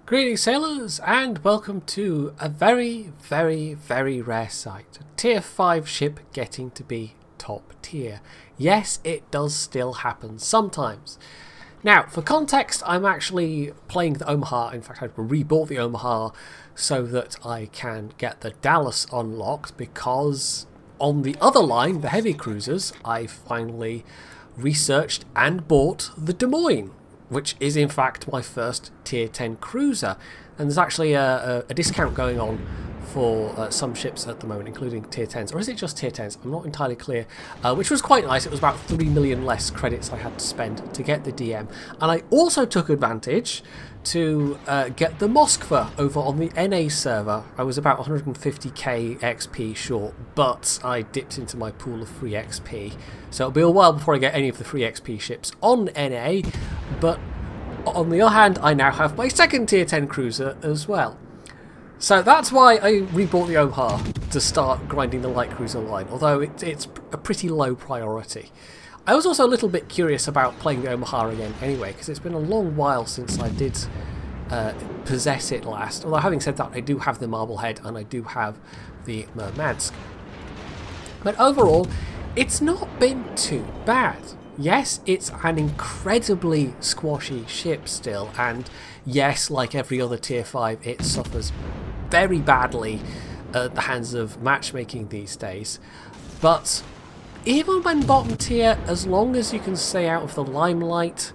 Greetings sailors and welcome to a very rare sight. A tier 5 ship getting to be top tier. Yes, it does still happen sometimes. Now, for context, I'm actually playing the Omaha. In fact, I've rebought the Omaha so that I can get the Dallas unlocked, because on the other line, the heavy cruisers, I finally researched and bought the Des Moines, which is in fact my first tier 10 cruiser. And there's actually a discount going on for some ships at the moment, including tier 10s, or is it just tier 10s? I'm not entirely clear, which was quite nice. It was about 3 million less credits I had to spend to get the DM. And I also took advantage to get the Moskva over on the NA server. I was about 150k XP short, but I dipped into my pool of free XP. So it'll be a while before I get any of the free XP ships on NA, but on the other hand, I now have my second tier 10 cruiser as well. So that's why I rebought the Omaha to start grinding the light cruiser line, although it's a pretty low priority. I was also a little bit curious about playing the Omaha again anyway, because it's been a long while since I did possess it last. Although having said that, I do have the Marblehead and I do have the Murmansk. But overall, it's not been too bad. Yes, it's an incredibly squashy ship still, and yes, like every other tier 5, it suffers very badly at the hands of matchmaking these days. But even when bottom tier, as long as you can stay out of the limelight,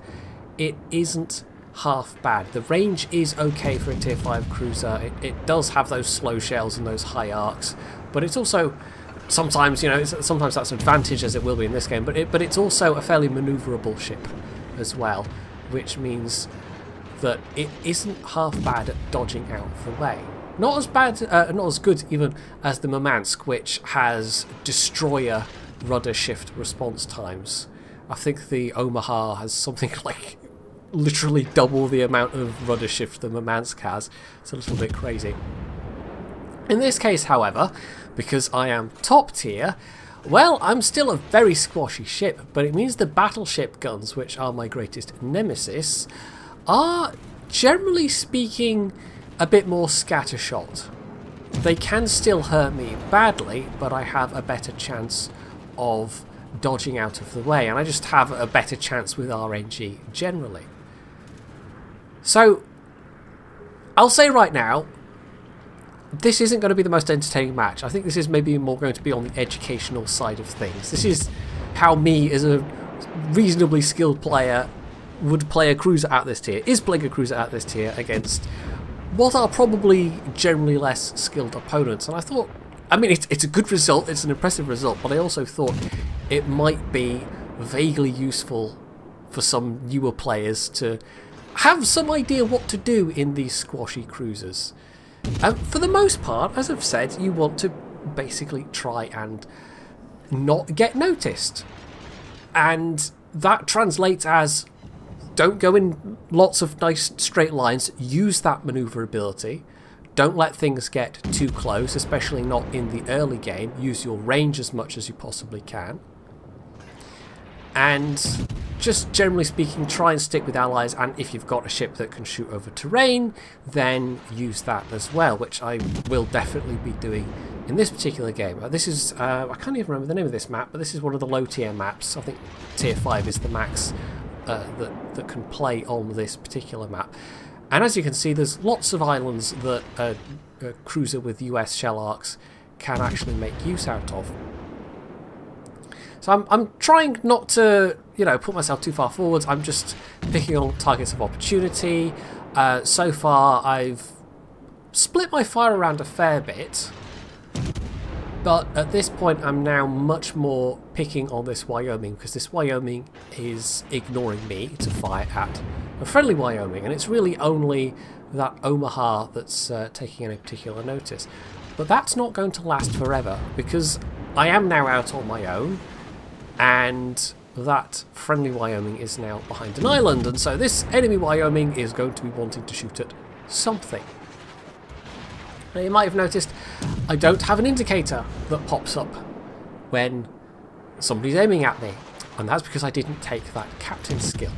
it isn't half bad. The range is okay for a tier 5 cruiser. It does have those slow shells and those high arcs, but it's also sometimes, you know, sometimes that's an advantage, as it will be in this game, but it's also a fairly manoeuvrable ship as well, which means that it isn't half bad at dodging out of the way. Not as bad, not as good even as the Murmansk, which has destroyer rudder shift response times. I think the Omaha has something like literally double the amount of rudder shift the Murmansk has. It's a little bit crazy. In this case, however, because I am top tier, well, I'm still a very squashy ship, but it means the Battleship guns, which are my greatest nemesis, are, generally speaking, a bit more scattershot. They can still hurt me badly, but I have a better chance of dodging out of the way, and I just have a better chance with RNG generally. So, I'll say right now, this isn't going to be the most entertaining match. I think this is maybe more going to be on the educational side of things. This is how me, as a reasonably skilled player, would play a cruiser at this tier, is playing a cruiser at this tier against what are probably generally less skilled opponents. And I thought, I mean, it's a good result, it's an impressive result, but I also thought it might be vaguely useful for some newer players to have some idea what to do in these squashy cruisers. For the most part, as I've said, you want to basically try and not get noticed. And that translates as, don't go in lots of nice straight lines, use that maneuverability, don't let things get too close, especially not in the early game, use your range as much as you possibly can. And just generally speaking, try and stick with allies, and if you've got a ship that can shoot over terrain, then use that as well, which I will definitely be doing in this particular game. This is, I can't even remember the name of this map, but this is one of the low tier maps. I think tier 5 is the max that can play on this particular map. And as you can see, there's lots of islands that a cruiser with US shell arcs can actually make use out of. So I'm trying not to, you know, put myself too far forwards. I'm just picking on targets of opportunity. So far, I've split my fire around a fair bit, but at this point, I'm now much more picking on this Wyoming, because this Wyoming is ignoring me to fire at a friendly Wyoming, and it's really only that Omaha that's taking any particular notice. But that's not going to last forever, because I am now out on my own, and that friendly Wyoming is now behind an island, and so this enemy Wyoming is going to be wanting to shoot at something. Now, you might have noticed I don't have an indicator that pops up when somebody's aiming at me, and that's because I didn't take that captain skill.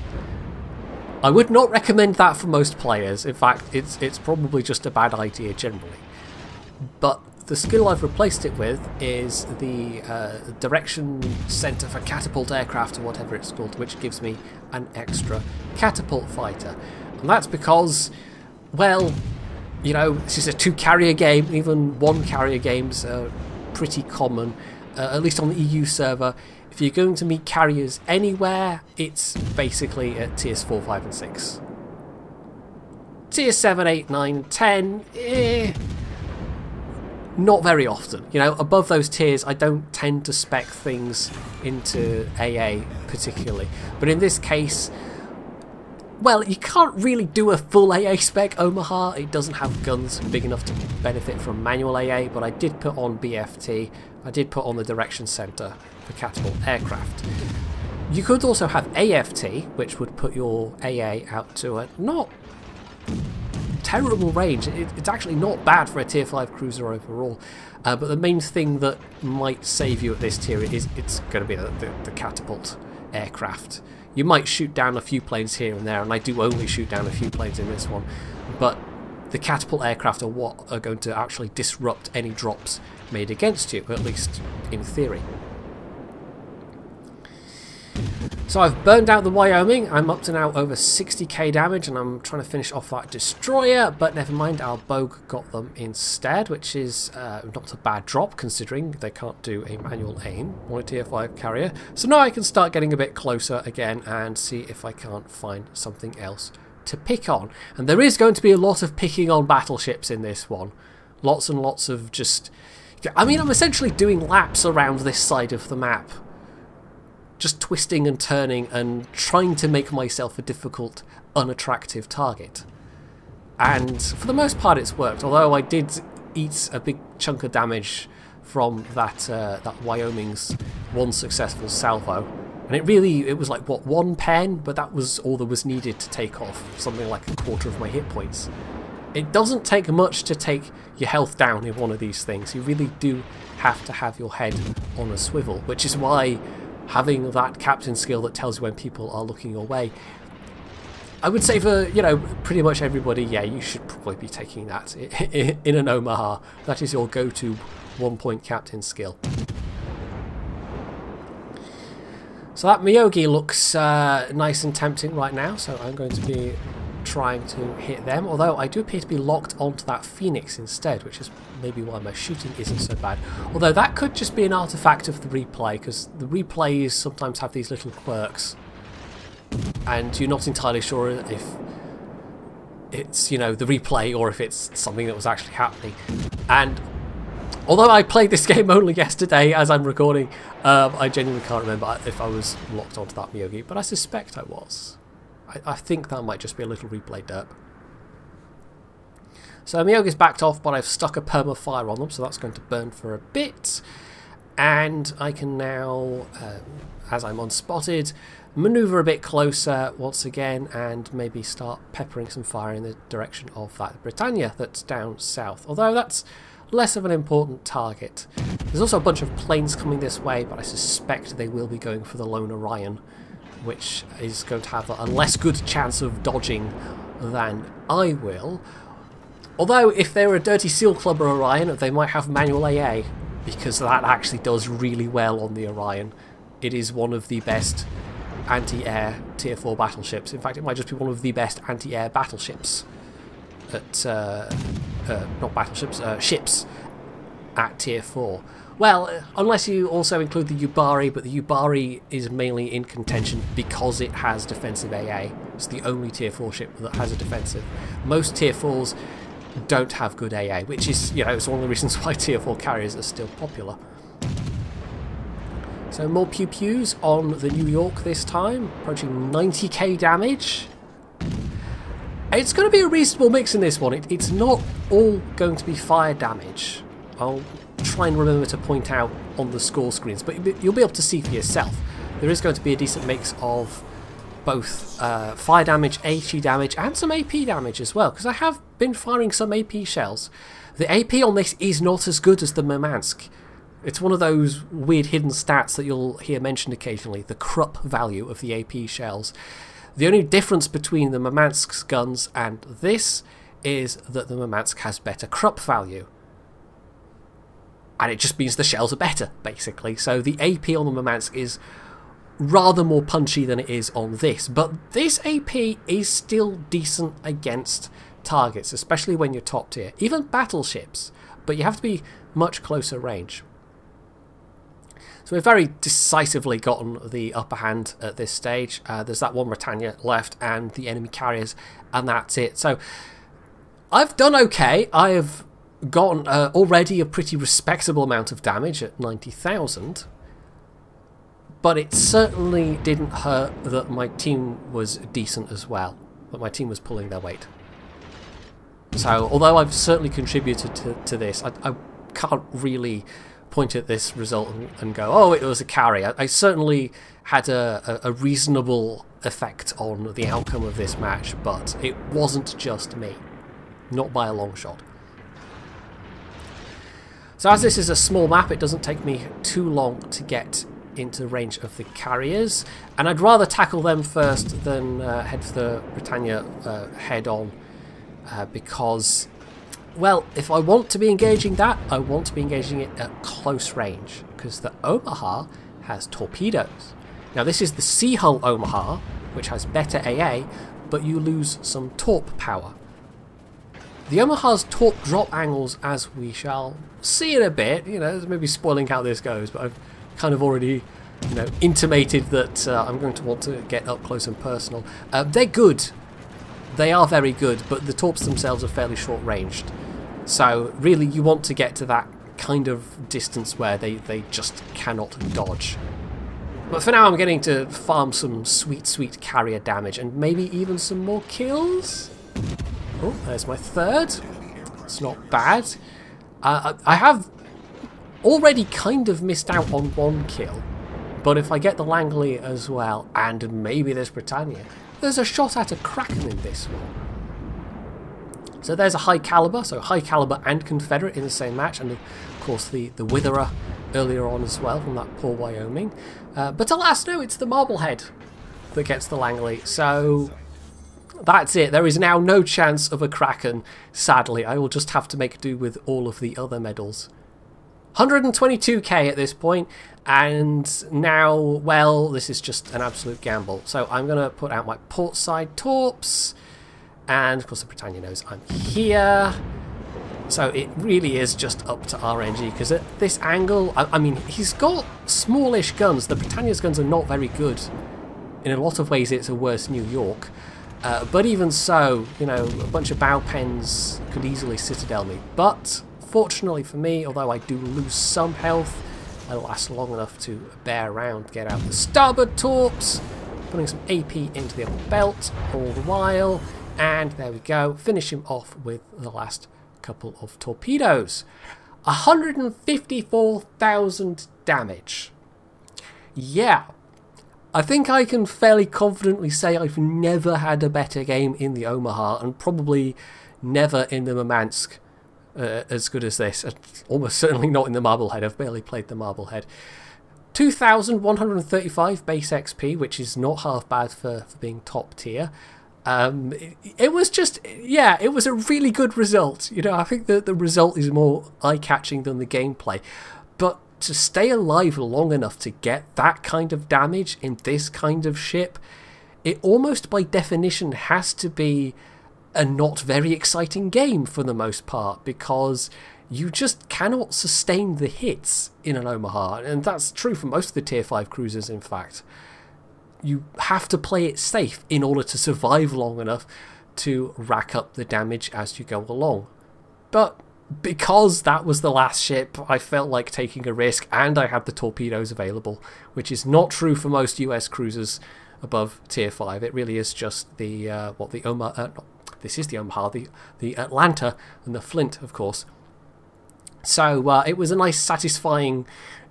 I would not recommend that for most players. In fact, it's probably just a bad idea generally. But the skill I've replaced it with is the Direction Center for Catapult Aircraft, or whatever it's called, which gives me an extra catapult fighter. And that's because, well, you know, this is a 2-carrier game. Even 1-carrier games are pretty common, at least on the EU server. If you're going to meet carriers anywhere, it's basically at tiers 4, 5 and 6. Tiers 7, 8, 9, 10, not very often. You know, above those tiers, I don't tend to spec things into AA particularly. But in this case, well, you can't really do a full AA spec Omaha. It doesn't have guns big enough to benefit from manual AA, but I did put on BFT. I did put on the Direction Center for Catapult Aircraft. You could also have AFT, which would put your AA out to a not terrible range. It's actually not bad for a tier 5 cruiser overall, but the main thing that might save you at this tier is it's going to be the catapult aircraft. You might shoot down a few planes here and there, and I do only shoot down a few planes in this one, but the catapult aircraft are what are going to actually disrupt any drops made against you, at least in theory. So I've burned out the Wyoming. I'm up to now over 60k damage, and I'm trying to finish off that destroyer, but never mind, our Bogue got them instead, which is not a bad drop considering they can't do a manual aim on a tier 5 carrier. So now I can start getting a bit closer again and see if I can't find something else to pick on. And there is going to be a lot of picking on battleships in this one. Lots and lots of just... I mean, I'm essentially doing laps around this side of the map, just twisting and turning and trying to make myself a difficult, unattractive target. And for the most part it's worked, although I did eat a big chunk of damage from that Wyoming's one successful salvo. And it was like, what, 1 pen? But that was all that was needed to take off something like a quarter of my hit points. It doesn't take much to take your health down in one of these things. You really do have to have your head on a swivel, which is why having that captain skill that tells you when people are looking your way, I would say for, you know, pretty much everybody, yeah, you should probably be taking that in an Omaha. That is your go-to 1-point captain skill. So that Miyogi looks nice and tempting right now, so I'm going to be trying to hit them, although I do appear to be locked onto that Phoenix instead, which is maybe why my shooting isn't so bad. Although that could just be an artifact of the replay, because the replays sometimes have these little quirks, and you're not entirely sure if it's, you know, the replay or if it's something that was actually happening. And although I played this game only yesterday as I'm recording, I genuinely can't remember if I was locked onto that Miyogi, but I suspect I was. I think that might just be a little replay derp. So Miyogi's backed off, but I've stuck a perma fire on them, so that's going to burn for a bit. And I can now, as I'm unspotted, maneuver a bit closer once again and maybe start peppering some fire in the direction of that Britannia that's down south. Although that's less of an important target. There's also a bunch of planes coming this way, but I suspect they will be going for the lone Orion, which is going to have a less good chance of dodging than I will. Although, if they were a Dirty Seal Clubber Orion, they might have manual AA, because that actually does really well on the Orion. It is one of the best anti-air tier 4 battleships. In fact, it might just be one of the best anti-air battleships at, not battleships, ships at tier 4. Well, unless you also include the Yubari, but the Yubari is mainly in contention because it has defensive AA. It's the only tier 4 ship that has a defensive. Most tier 4s don't have good AA, which is, you know, it's one of the reasons why tier 4 carriers are still popular. So more pew-pews on the New York this time, approaching 90k damage. It's going to be a reasonable mix in this one. It's not all going to be fire damage. I'll try and remember to point out on the score screens, but you'll be able to see for yourself. There is going to be a decent mix of both fire damage, HE damage, and some AP damage as well, because I have been firing some AP shells. The AP on this is not as good as the Murmansk. It's one of those weird hidden stats that you'll hear mentioned occasionally, the Krupp value of the AP shells. The only difference between the Murmansk's guns and this is that the Murmansk has better Krupp value. And it just means the shells are better, basically. So the AP on the Murmansk is rather more punchy than it is on this. But this AP is still decent against targets, especially when you're top tier. Even battleships, but you have to be much closer range. So we've very decisively gotten the upper hand at this stage. There's that one Britannia left and the enemy carriers, and that's it. So I've done okay. I have gotten already a pretty respectable amount of damage at 90,000. But it certainly didn't hurt that my team was decent as well. That my team was pulling their weight. So although I've certainly contributed to this, I can't really point at this result and go, oh, it was a carry. I certainly had a reasonable effect on the outcome of this match, but it wasn't just me. Not by a long shot. So as this is a small map, it doesn't take me too long to get into range of the carriers, and I'd rather tackle them first than head for the Britannia head on, because, well, if I want to be engaging that, I want to be engaging it at close range, because the Omaha has torpedoes. Now this is the Sea Hull Omaha, which has better AA, but you lose some torp power. The Omaha's torp drop angles, as we shall see in a bit, you know, maybe spoiling how this goes, but I've kind of already, you know, intimated that I'm going to want to get up close and personal. They're good. They are very good, but the torps themselves are fairly short-ranged. So really you want to get to that kind of distance where they just cannot dodge. But for now I'm getting to farm some sweet, sweet carrier damage and maybe even some more kills. Oh, there's my third. It's not bad. I have already kind of missed out on one kill, but if I get the Langley as well, and maybe there's Britannia, there's a shot at a Kraken in this one. So there's a high caliber, so high caliber and Confederate in the same match, and of course the Witherer earlier on as well from that poor Wyoming. But alas, no, it's the Marblehead that gets the Langley, so that's it. There is now no chance of a Kraken, sadly. I will just have to make do with all of the other medals. 122k at this point, and now, well, this is just an absolute gamble. So I'm going to put out my port side torps, and of course the Britannia knows I'm here. So it really is just up to RNG, because at this angle, I mean, he's got smallish guns. The Britannia's guns are not very good. In a lot of ways it's a worse New York. But even so, you know, a bunch of bow pens could easily citadel me. But fortunately for me, although I do lose some health, I last long enough to bear around, get out the starboard torps, putting some AP into the upper belt all the while, and there we go, finish him off with the last couple of torpedoes. 154,000 damage. Yeah, I think I can fairly confidently say I've never had a better game in the Omaha, and probably never in the Murmansk as good as this. Almost certainly not in the Marblehead. I've barely played the Marblehead. 2,135 base XP, which is not half bad for being top tier. It was just, yeah, it was a really good result. You know, I think that the result is more eye-catching than the gameplay. But to stay alive long enough to get that kind of damage in this kind of ship, it almost by definition has to be a not very exciting game for the most part, because you just cannot sustain the hits in an Omaha, and that's true for most of the tier 5 cruisers. In fact, you have to play it safe in order to survive long enough to rack up the damage as you go along. But because that was the last ship, I felt like taking a risk, and I had the torpedoes available, which is not true for most US cruisers above tier 5. It really is just the Omaha. This is the Omaha, the Atlanta, and the Flint, of course. So it was a nice, satisfying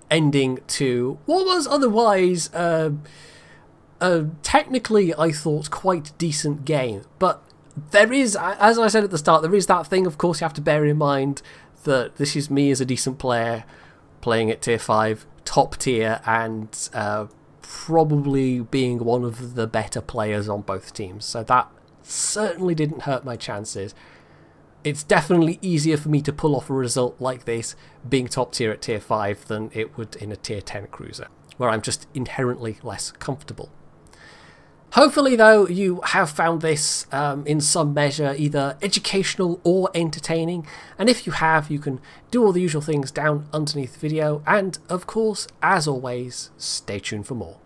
ending to what was otherwise technically, I thought, quite decent game. But there is, as I said at the start, there is that thing, of course, you have to bear in mind that this is me as a decent player playing at tier 5, top tier, and probably being one of the better players on both teams, so that certainly didn't hurt my chances. It's definitely easier for me to pull off a result like this being top tier at tier 5 than it would in a tier 10 cruiser, where I'm just inherently less comfortable. Hopefully though you have found this in some measure either educational or entertaining, and if you have, you can do all the usual things down underneath the video, and of course, as always, stay tuned for more.